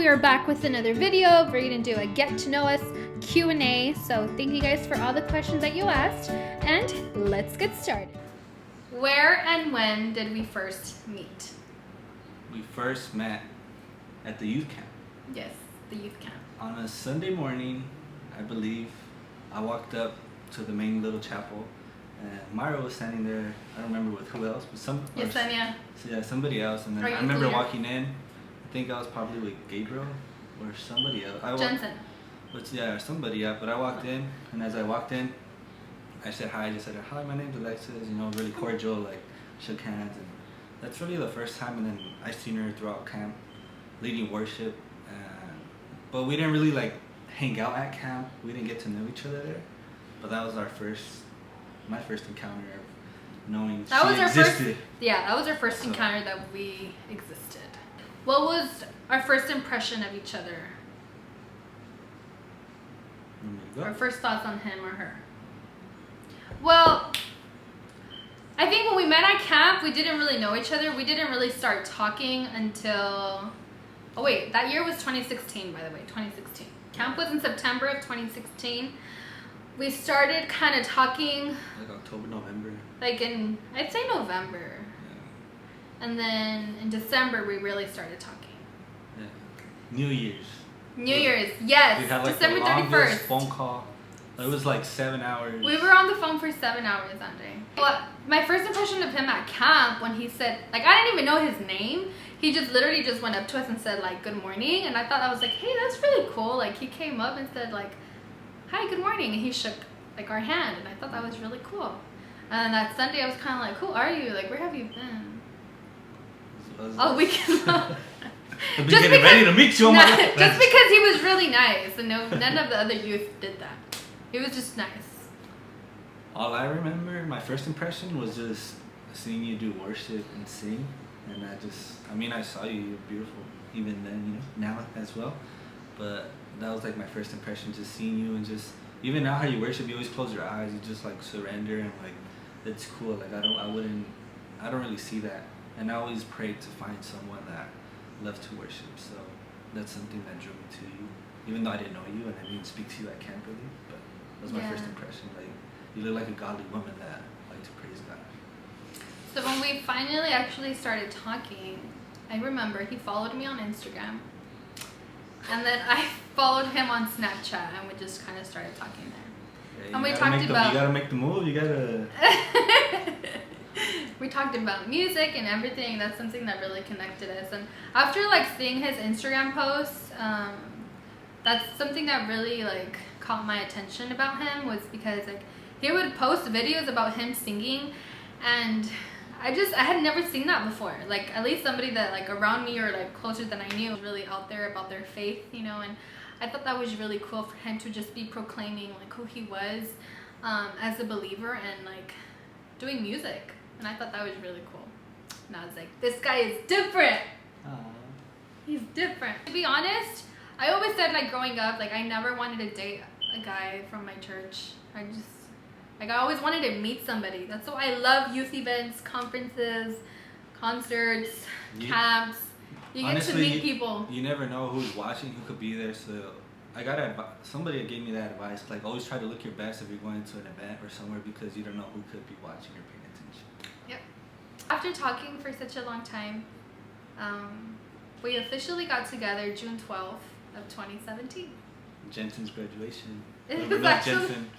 are back with another video. We're gonna do a get to know us Q&A. So thank you guys for all the questions that you asked, and let's get started. Where and when did we first meet? We first met at the youth camp. Yes, the youth camp. On a Sunday morning, I believe, I walked up to the main little chapel, and Myra was standing there. I don't remember with who else, but Yesenia. Somebody else. And then I remember walking in. I think I was probably with Gabriel or somebody else. Jensen. Or somebody else. But I walked in, and as I walked in, I said hi. I just said, hi, my name's Alexis. Really cordial, like shook hands, and that's really the first time. And then I seen her throughout camp, leading worship. But we didn't really like hang out at camp. We didn't get to know each other there. But that was my first encounter of knowing she existed. That was our first encounter that we existed. What was our first impression of each other? Our first thoughts on him or her? Well, I think when we met at camp, we didn't really know each other. We didn't really start talking until... Oh wait, that year was 2016, by the way, 2016. Camp was in September of 2016. We started kind of talking... Like October, November. I'd say November. Yeah. And then in December, we really started talking. Yeah. New Year's, yes. We had like December the longest 31st. phone call. It was like 7 hours. We were on the phone for 7 hours that day. Well, my first impression of him at camp, when he said, I didn't even know his name. He just literally just went up to us and said, good morning. And I thought, I was like, hey, that's really cool. He came up and said, hi, good morning. And he shook, our hand. And I thought that was really cool. And that Sunday, I was kind of like, who are you? Where have you been? All weekend long. I've been getting ready to meet you. Just because he was really nice. And none of the other youth did that. He was just nice. All I remember, my first impression was just seeing you do worship and sing. And I saw you, you're beautiful, even then, now as well. But that was my first impression, just seeing you, and just, even now how you worship, you always close your eyes, you just surrender, and it's cool. I don't really see that. And I always prayed to find someone that loved to worship. So that's something that drew me to you. Even though I didn't know you and I didn't speak to you at camp really, but that was my first impression. You look like a godly woman that liked to praise God. So when we finally actually started talking, I remember he followed me on Instagram. And then I followed him on Snapchat, and we just kind of started talking there. Yeah, and we talked about... You gotta make the move, you gotta... We talked about music and everything. That's something that really connected us. And after seeing his Instagram posts, that's something that really caught my attention about him, was because he would post videos about him singing, and I had never seen that before. At least somebody that around me or closer than I knew was really out there about their faith, and I thought that was really cool for him to just be proclaiming who he was as a believer and doing music. And I thought that was really cool. And I was like, this guy is different. Aww. He's different. To be honest, I always said growing up, I never wanted to date a guy from my church. I always wanted to meet somebody. That's why I love youth events, conferences, concerts, camps. You honestly, get to meet people. You never know who's watching, who could be there. So I got somebody gave me that advice. Always try to look your best if you're going to an event or somewhere, because you don't know who could be watching or paying attention. Yep. After talking for such a long time, we officially got together June 12th of 2017. Jensen's graduation. It was actually... Jensen.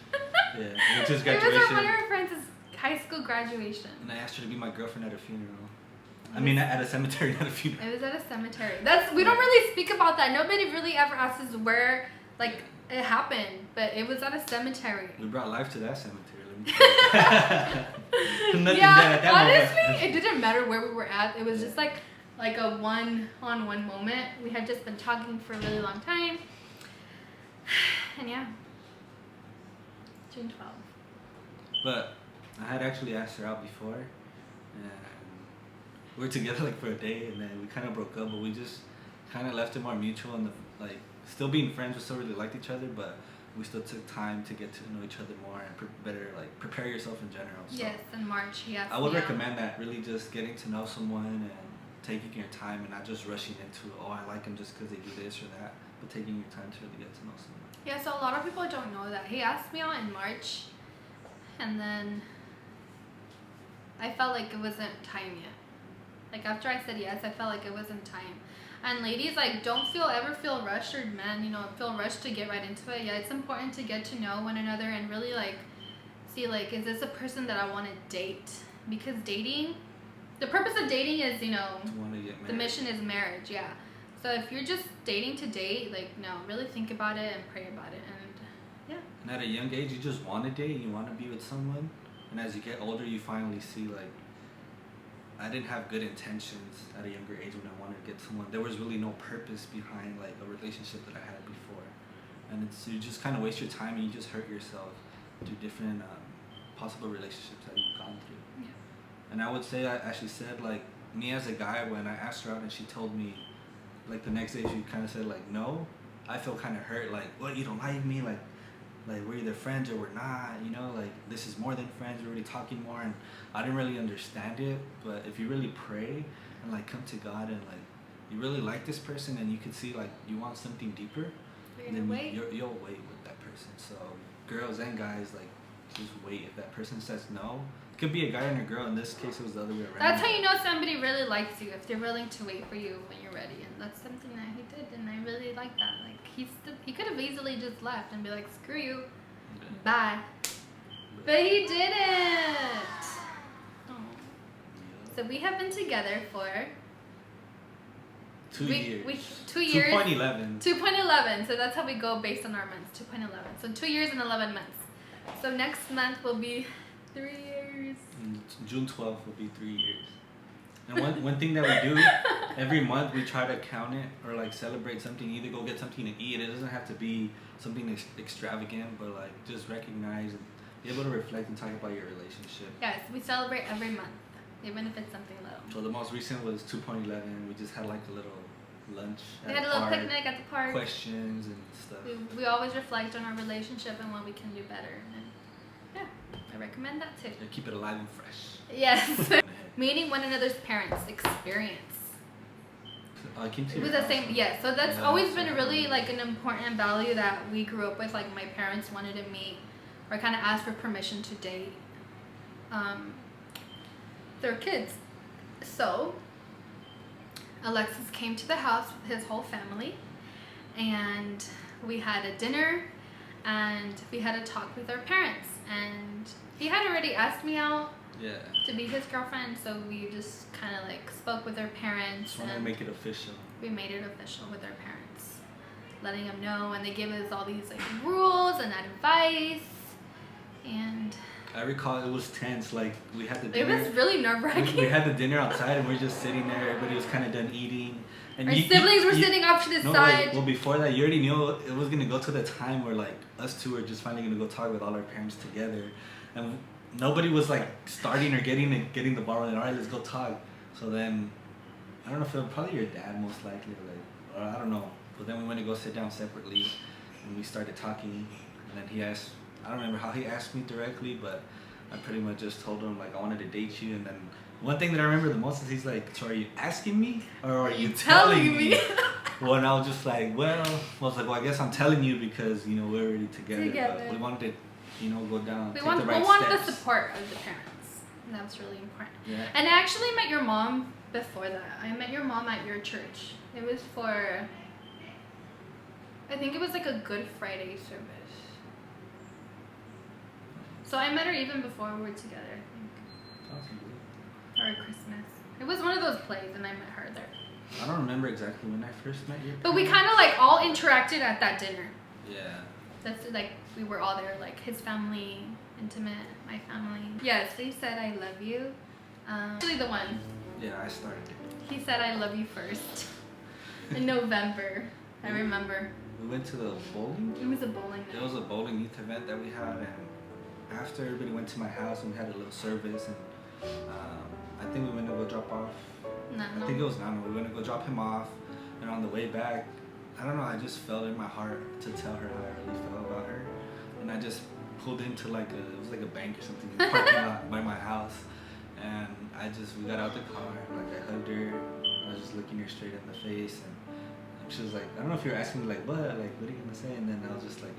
Yeah, Jensen's graduation. It was one of our friends' high school graduation. And I asked her to be my girlfriend at a funeral. At a cemetery, not a funeral. It was at a cemetery. We don't really speak about that. Nobody really ever asks us where, it happened. But it was at a cemetery. We brought life to that cemetery. Honestly, it didn't matter where we were at. It was just a one-on-one moment. We had just been talking for a really long time. And yeah. June 12th. But I had actually asked her out before, and we were together for a day, and then we kind of broke up, but we just kind of left it more mutual, and still being friends, we still really liked each other, but we still took time to get to know each other more and better prepare yourself in general. So yes, in March, yes. I would recommend that, really just getting to know someone and taking your time and not just rushing into, oh, I like him just because they do this or that, but taking your time to really get to know someone. Yeah, so a lot of people don't know that. He asked me out in March, and then I felt like it wasn't time yet. Like after I said yes, I felt like it wasn't time. And ladies, like, don't ever feel rushed, or men, you know, feel rushed to get right into it. Yeah, it's important to get to know one another and really like see, like, is this a person that I want to date? Because dating, the purpose of dating is, you know, To want to get married. the mission is marriage. Yeah. So if you're just dating to date, like, no, really think about it and pray about it. And yeah. And at a young age, you just want to date, you want to be with someone. And as you get older, you finally see, like, I didn't have good intentions at a younger age when I wanted to get someone. There was really no purpose behind, like, a relationship that I had before. And it's, you just kind of waste your time and you just hurt yourself through different possible relationships that you've gone through. Yeah. And I would say, I actually said, like, me as a guy, when I asked her out and she told me, like, the next day she kind of said, like, no, I feel kind of hurt. Like, what, you don't like me? Like we're either friends or we're not, you know, like, this is more than friends, we're already talking more. And I didn't really understand it, but if you really pray and, like, come to God and, like, you really like this person and you can see, like, you want something deeper, You're then gonna wait. you'll wait with that person. So girls and guys, like, just wait. If that person says no, it could be a guy and a girl. In this case, it was the other way around. That's how you know somebody really likes you, if they're willing to wait for you when you're ready. And that's something that he did, and I really like that. Like, he could have easily just left and be like, screw you, bye. But he didn't. Oh. So we have been together for 2 years. 2 years. 2.11. 2.11. So that's how we go based on our months. 2.11. So 2 years and 11 months. So next month will be 3 years. And June 12th will be 3 years. And one thing that we do every month, we try to count it or, like, celebrate something. Either go get something to eat. It doesn't have to be something extravagant, but, like, just recognize and be able to reflect and talk about your relationship. Yes, we celebrate every month, even if it's something little. So the most recent was 2.11. We just had, like, a little lunch. We at had a the little park, picnic at the park. questions and stuff. We always reflect on our relationship and what we can do better. And yeah, I recommend that too. Yeah, keep it alive and fresh. Yes. Meeting one another's parents experience. I came to It was your the same, house. yes. So that's Yeah, always so- been really, like, an important value that we grew up with. Like, my parents wanted to meet or kind of ask for permission to date their kids. So Alexis came to the house with his whole family, and we had a dinner, and we had a talk with our parents. And he had already asked me out Yeah. to be his girlfriend, so we just kind of, like, spoke with our parents. Just want to and make it official. we made it official with our parents, letting them know, and they gave us all these, like, rules and advice. And I recall it was tense. Like, we had the it dinner. was really nerve-wracking. We had the dinner outside and we are just sitting there. Everybody was kind of done eating. And Our siblings were sitting off to the no, side. Like, well, before that, you already knew it was gonna go to the time where, like, us two were just finally gonna go talk with all our parents together, and nobody was, like, starting or getting the ball rolling. All right, let's go talk. So then, I don't know if it was probably your dad most likely, or I don't know. But then we went to go sit down separately, and we started talking. And then he asked, I don't remember how he asked me directly, but I pretty much just told him, like, I wanted to date you. And then one thing that I remember the most is he's like, so are you asking me or are you telling me? Well, and I was just like, well, I guess I'm telling you because, you know, we're already together. But we wanted to, you know, go down, We take the right wanted steps. the support of the parents, and that was really important. Yeah. And I actually met your mom before that. I met your mom at your church. It was for, I think it was like a Good Friday service. So I met her even before we were together, I think. Possibly. Or Christmas. It was one of those plays, and I met her there. I don't remember exactly when I first met you. But we kind of, like, all interacted at that dinner. Yeah. That's, like, we were all there, like, his family, intimate, my family. Yes, he said I love you. Actually, the one. Yeah, I started it. He said I love you first. In November. I remember. We went to the bowling. It was a bowling It night. was a bowling youth event that we had, and after everybody went to my house and we had a little service, and I think we went to go drop off. I think it was Nano. We went to go drop him off, and on the way back, I don't know, I just felt in my heart to tell her how I really felt about her, and I just pulled into it was like a bank or something, in the parking lot by my house, and we got out the car, like I hugged her, I was just looking her straight in the face, and she was like, I don't know if you were asking me like what are you gonna say, and then I was just like,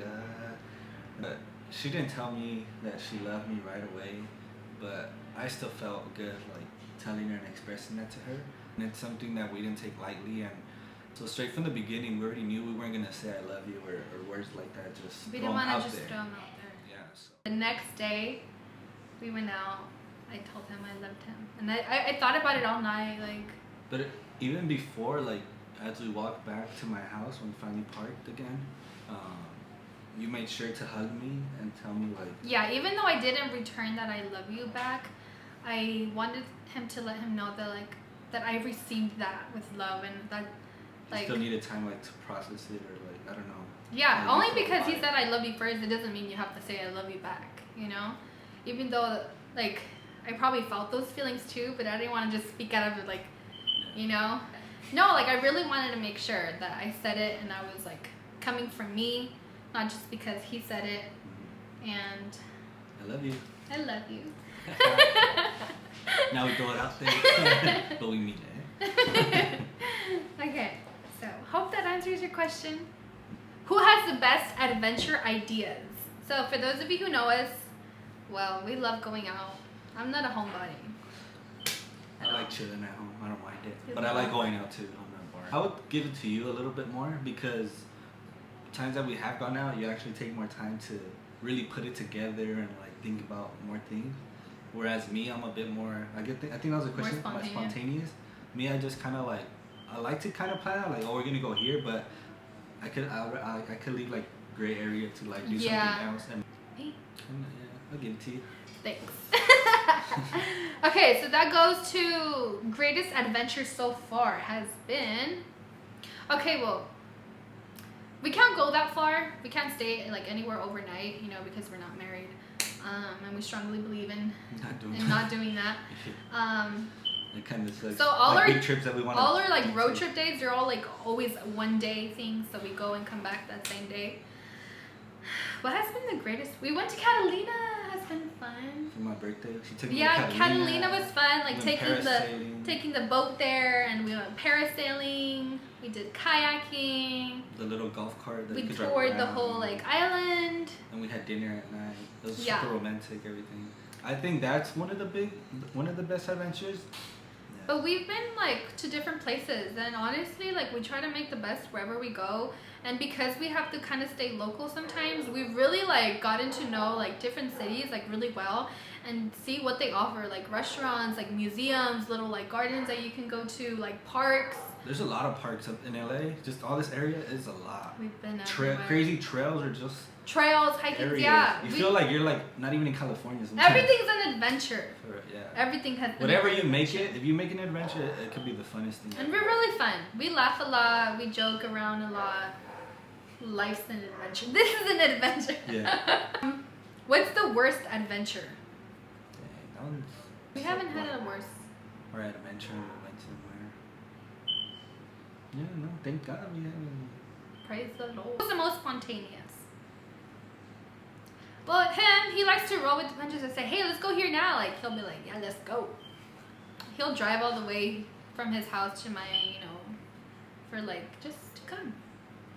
but she didn't tell me that she loved me right away, but I still felt good like telling her and expressing that to her, and it's something that we didn't take lightly, and so straight from the beginning we already knew we weren't gonna say I love you or words like that, just We throw didn't 'em want out to just there. throw him out there. Yeah. So. The next day, we went out. I told him I loved him, and I thought about it all night, like. But even before, like, as we walked back to my house when we finally parked again, you made sure to hug me and tell me, like... Yeah, even though I didn't return that I love you back, I wanted him to let him know that, like, that I received that with love, and that, like... You still needed time, like, to process it, or, like, I don't know. Yeah, like, only because he said I love you first, it doesn't mean you have to say I love you back, you know? Even though, like, I probably felt those feelings too, but I didn't want to just speak out of it, like, you know? No, like, I really wanted to make sure that I said it and I was, like, coming from me, not just because he said it. And I love you. I love you. Now we throw it out there, but we mean it. Okay, so hope that answers your question. Who has the best adventure ideas? So for those of you who know us, well, we love going out. I'm not a homebody. I like chilling at home. I don't mind it. You But I love like going out too. I'm not bored. I would give it to you a little bit more because times that we have gone out, you actually take more time to really put it together and like think about more things. Whereas me, I'm a bit more. I think that was a question. More More spontaneous. Me, I just kind of like. I like to kind of plan out like, oh, we're gonna go here, but I could leave like gray area to like do something else. And Hey. yeah, I'll give it to you. Thanks. Okay, so that goes to greatest adventure so far has been. Okay, well, we can't go that far. We can't stay like anywhere overnight, you know, because we're not married, and we strongly believe in not doing that. It kind of sucks. So all like our big trips that we want. All our like road trip days, they're all like always one day things. So we go and come back that same day. What has been the greatest? We went to Catalina. Has been fun. For my birthday, she took me to Yeah, Catalina. Catalina was fun. Like We went taking the boat there, and we went parasailing. We did kayaking. The little golf cart. That We you could drive toured the around. whole like island. And we had dinner at night. It was Yeah. super romantic. Everything. I think that's one of the best adventures. Yeah. But we've been like to different places, and honestly, like we try to make the best wherever we go. And because we have to kind of stay local sometimes, we've really like gotten to know like different cities like really well and see what they offer, like restaurants, like museums, little like gardens that you can go to, like parks. There's a lot of parks up in LA. Just all this area is a lot. We've been everywhere. Crazy trails are just Trails, hiking, areas. yeah. You feel like you're like not even in California sometimes. Everything's an adventure. Yeah. Everything has been Whatever an you make adventure. it, if you make an adventure, it could be the funnest thing. And we're really fun. We laugh a lot. We joke around a lot. Life's an adventure. This is an adventure. Yeah. What's the worst adventure? Dang, that one's We haven't had a worse. Or adventure we went somewhere. Yeah, no, thank God we haven't. Praise the Lord. Who's the most spontaneous? Well, him, he likes to roll with the punches and say, hey, let's go here now. Like, he'll be like, yeah, let's go. He'll drive all the way from his house to my, for like, just to come.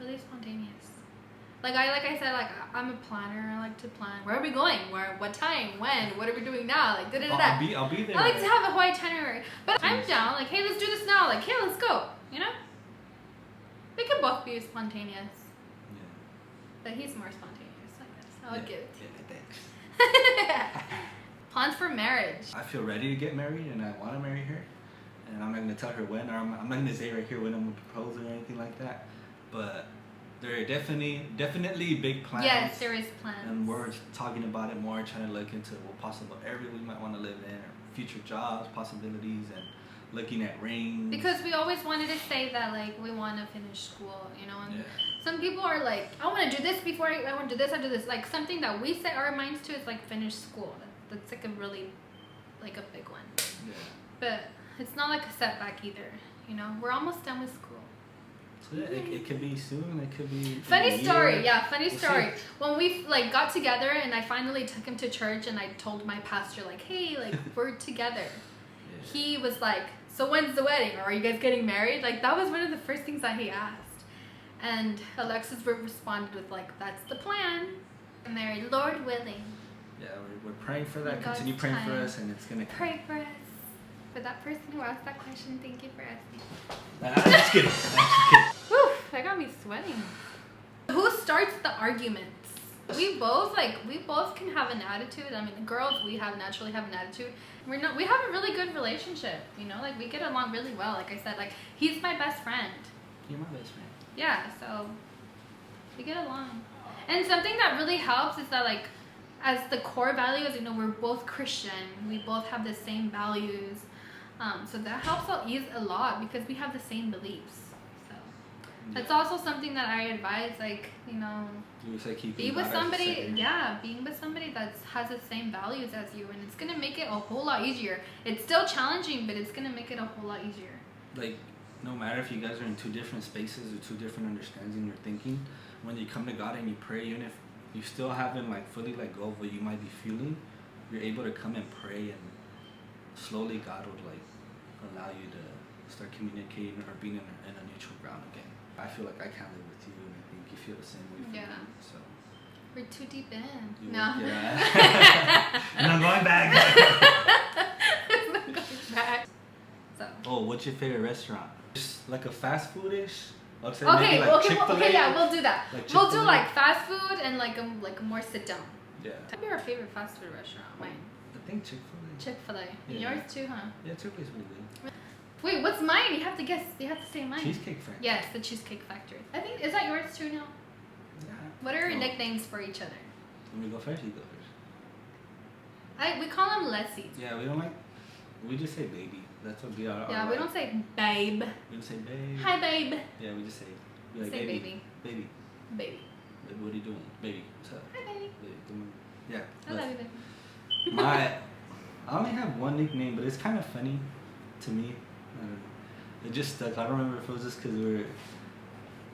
Really spontaneous. Like I said, like, I'm a planner. I like to plan. Where are we going? Where? What time? When? What are we doing now? Like, da-da-da. I'll be there. I like to have a whole itinerary. But I'm down. Like, hey, let's do this now. Like, hey, let's go. You know? We can both be spontaneous. Yeah. But he's more spontaneous, I guess. I would give it to you. Yeah, thanks. Plans for marriage. I feel ready to get married and I want to marry her. And I'm not going to tell her when, or I'm not going to say right here when I'm going to propose or anything like that. But there are definitely big plans. Yes, there is plans. And we're talking about it more, trying to look into what possible area we might want to live in, or future jobs, possibilities, and looking at rings. Because we always wanted to say that, like, we want to finish school, you know? And Yeah. some people are like, I want to do this before I want to do this, I do this. Like, something that we set our minds to is, like, finish school. That's like a really, like, a big one. Yeah. But it's not like a setback either, you know? We're almost done with school. So yeah, it could be soon. It could be. Funny in a story, year. yeah, funny We'll story. see. When we like got together and I finally took him to church and I told my pastor like, hey, like we're together. Yeah. He was like so when's the wedding? Or are you guys getting married? Like, that was one of the first things that he asked. And Alexis responded with, like, that's the plan. Married, Lord willing. Yeah, we're praying for that. God's Continue praying for time. us, and it's gonna come. Pray for us. For that person who asked that question, thank you for asking. I'm just kidding. I'm just kidding. Whew, that got me sweating. Who starts the arguments? We both can have an attitude. I mean, girls, naturally have an attitude. We have a really good relationship, you know, like we get along really well. Like I said, like he's my best friend. You're my best friend. Yeah, so we get along. And something that really helps is that, like, as the core values, you know, we're both Christian. We both have the same values. So that helps out ease a lot because we have the same beliefs. So that's also something that I advise, like, you know, be with somebody, being with somebody that has the same values as you, and it's gonna make it a whole lot easier. It's still challenging, but it's gonna make it a whole lot easier. Like, no matter if you guys are in two different spaces or two different understandings or thinking, when you come to God and you pray, even if you still haven't like fully let go of what you might be feeling, you're able to come and pray, and slowly God would like allow you to start communicating or being in a neutral ground again. I feel like I can live with you, and I think you feel the same way. Yeah. Me, so we're too deep in. you No. Yeah. And I'm going back. I'm going back. So. Oh, what's your favorite restaurant? Just like a fast foodish. Okay, Chick-fil-A. yeah, we'll do that. Like we'll do like fast food and like a more sit down. Yeah. Tell me your favorite fast food restaurant. Mine. I think Chick-fil-A. Chick-fil-A. Yeah. Yours too, huh? Yeah, Chick-fil-A's really good. Wait, what's mine? You have to guess. You have to say mine. Cheesecake Factory. Yes, the Cheesecake Factory. I think, is that yours too now? Yeah. What are your nicknames for each other? Let me go first. You go first. We call them Lessies. Yeah, we just say baby. That's what we are. Yeah, we don't say babe. We don't say babe. Hi, babe. Yeah, we just say. Say baby. Baby. Baby. Baby, what are you doing? Baby, what's up? Hi, baby. Baby, come on. Yeah. I love you, baby. I only have one nickname, but it's kind of funny to me. I don't know. It just stuck. I don't remember if it was just because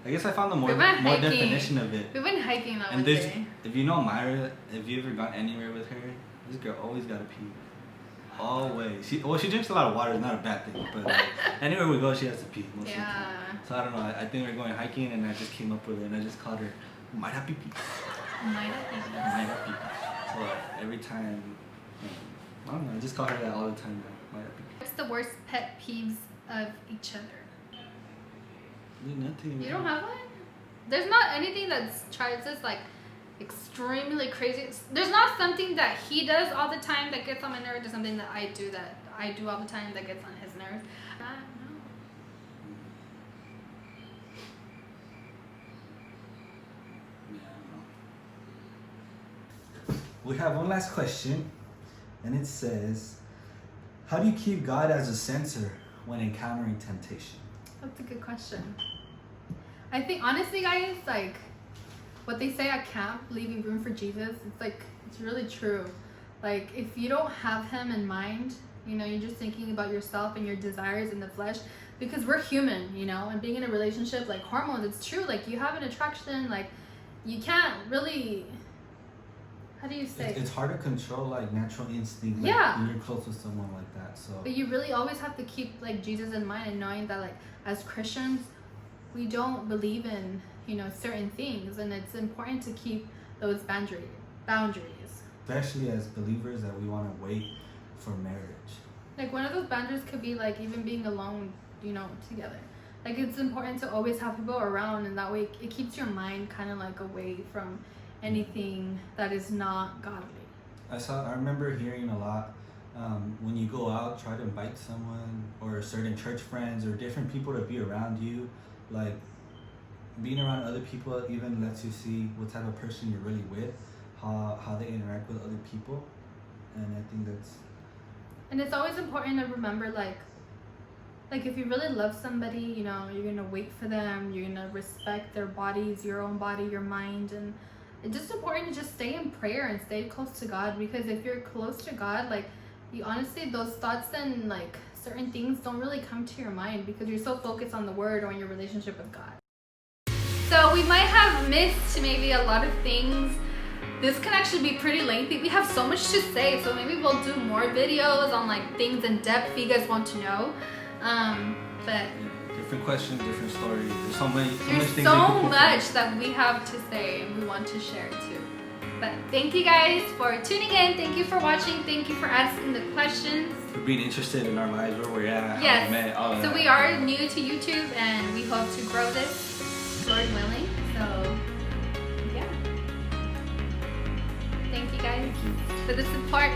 I guess I found the more definition of it. We went hiking that And one day. if you know Myra, if you ever gone anywhere with her, this girl always got to pee. Always. She drinks a lot of water. It's not a bad thing. But like, anywhere we go, she has to pee most of the time. So I don't know. I think we were going hiking, and I just came up with it, and I just called her Myra Pee Pee. Myra Pee Pee. Myra Pee Pee. So every time, I don't know. I just call her that all the time. Myra Pee Pee. What's the worst pet peeves of each other? Nothing. You don't have one? There's not anything that's just like extremely crazy. There's not something that he does all the time that gets on my nerves, or something that I do all the time that gets on his nerves. No. Yeah, I don't know. We have one last question, and it says, how do you keep God as a center when encountering temptation? That's a good question. I think honestly, guys, like what they say at camp, leaving room for Jesus, it's really true. Like if you don't have him in mind, you know, you're just thinking about yourself and your desires in the flesh, because we're human, you know, and being in a relationship, like hormones, it's true. Like you have an attraction, like you can't really, how do you say? It's hard to control like natural instinct. Like, when you're close to someone like that. So. But you really always have to keep like Jesus in mind, and knowing that like as Christians, we don't believe in, you know, certain things, and it's important to keep those boundaries. Especially as believers that we want to wait for marriage. Like one of those boundaries could be like even being alone, you know, together. Like it's important to always have people around, and that way it keeps your mind kind of like away from anything that is not godly. I remember hearing a lot when you go out, try to invite someone or certain church friends or different people to be around you. Like being around other people even lets you see what type of person you're really with, how they interact with other people, and I think that's. And it's always important to remember, like if you really love somebody, you know, you're gonna wait for them. You're gonna respect their bodies, your own body, your mind, and it's just important to just stay in prayer and stay close to God. Because if you're close to God, like you honestly, those thoughts and like certain things don't really come to your mind because you're so focused on the Word or on your relationship with God. So we might have missed maybe a lot of things. This can actually be pretty lengthy. We have so much to say, so maybe we'll do more videos on like things in depth if you guys want to know. But Yeah, different questions, different stories. There's so many there's things. so much that we have to say and we want to share too. But thank you guys for tuning in. Thank you for watching. Thank you for asking the questions. For being interested in our lives, where we're at, how Yes. we met, all of So that. we are new to YouTube and we hope to grow this, Lord willing. So yeah. Thank you guys Thank you. for the support.